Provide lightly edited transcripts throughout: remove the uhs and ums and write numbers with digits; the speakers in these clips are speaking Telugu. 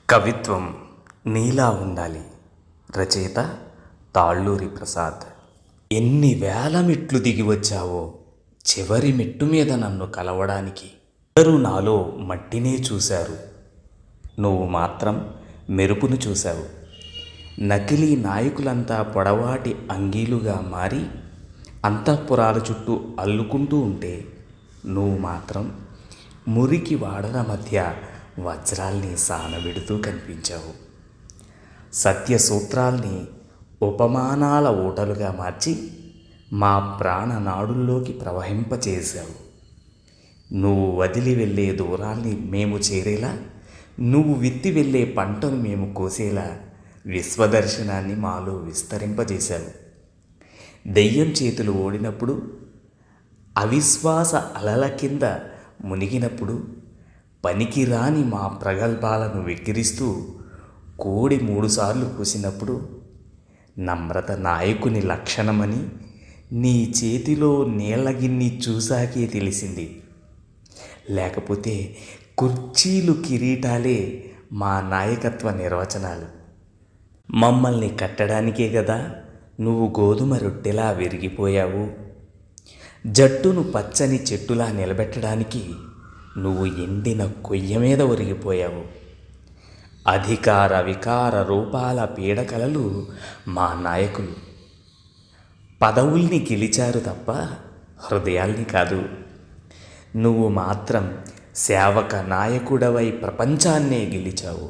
కవిత్వం నీలా ఉండాలి. రచయిత తాళ్ళూరి ప్రసాద్. ఎన్ని వేల మెట్లు దిగి వచ్చావో చివరి మెట్టు మీద నన్ను కలవడానికి. అందరూ నాలో మట్టినే చూశారు, నువ్వు మాత్రం మెరుపును చూశావు. నకిలీ నాయకులంతా పొడవాటి అంగీలుగా మారి అంతఃపురాల చుట్టూ అల్లుకుంటూ ఉంటే నువ్వు మాత్రం మురికి వాడల మధ్య వజ్రాల్ని సానబెడుతూ కనిపించావు. సత్య సూత్రాల్ని ఉపమానాల ఊటలుగా మార్చి మా ప్రాణనాడుల్లోకి ప్రవహింపచేశావు. నువ్వు వదిలి వెళ్ళే దూరాల్ని మేము చేరేలా, నువ్వు విత్తి వెళ్ళే పంటను మేము కోసేలా విశ్వదర్శనాన్ని మాలో విస్తరింపజేశావు. దెయ్యం చేతులు ఓడినప్పుడు, అవిశ్వాస అలల కింద మునిగినప్పుడు, పనికిరాని మా ప్రగల్భాలను వెక్కిరిస్తూ కోడి 3 సార్లు కూసినప్పుడు, నమ్రత నాయకుని లక్షణమని నీ చేతిలో నీళ్ళగిన్ని చూశాకే తెలిసింది. లేకపోతే కుర్చీలు కిరీటాలే మా నాయకత్వ నిర్వచనాలు. మమ్మల్ని కట్టడానికే కదా నువ్వు గోధుమ రొట్టెలా విరిగిపోయావు. జట్టును పచ్చని చెట్టులా నిలబెట్టడానికి నువ్వు ఎండిన కొయ్య మీద ఒరిగిపోయావు. అధికార వికార రూపాల పీడకలలు మా నాయకులు. పదవుల్ని గెలిచారు తప్ప హృదయాల్ని కాదు. నువ్వు మాత్రం సేవక నాయకుడవై ప్రపంచాన్నే గెలిచావు.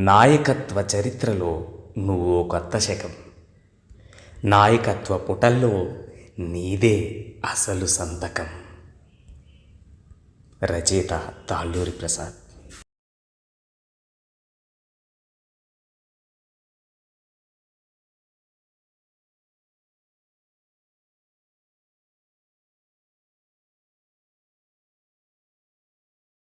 నాయకత్వ చరిత్రలో నువ్వు కొత్త శకం. నాయకత్వ పుటల్లో నీదే అసలు సంతకం. రచయిత తాళ్ళూరి ప్రసాద్.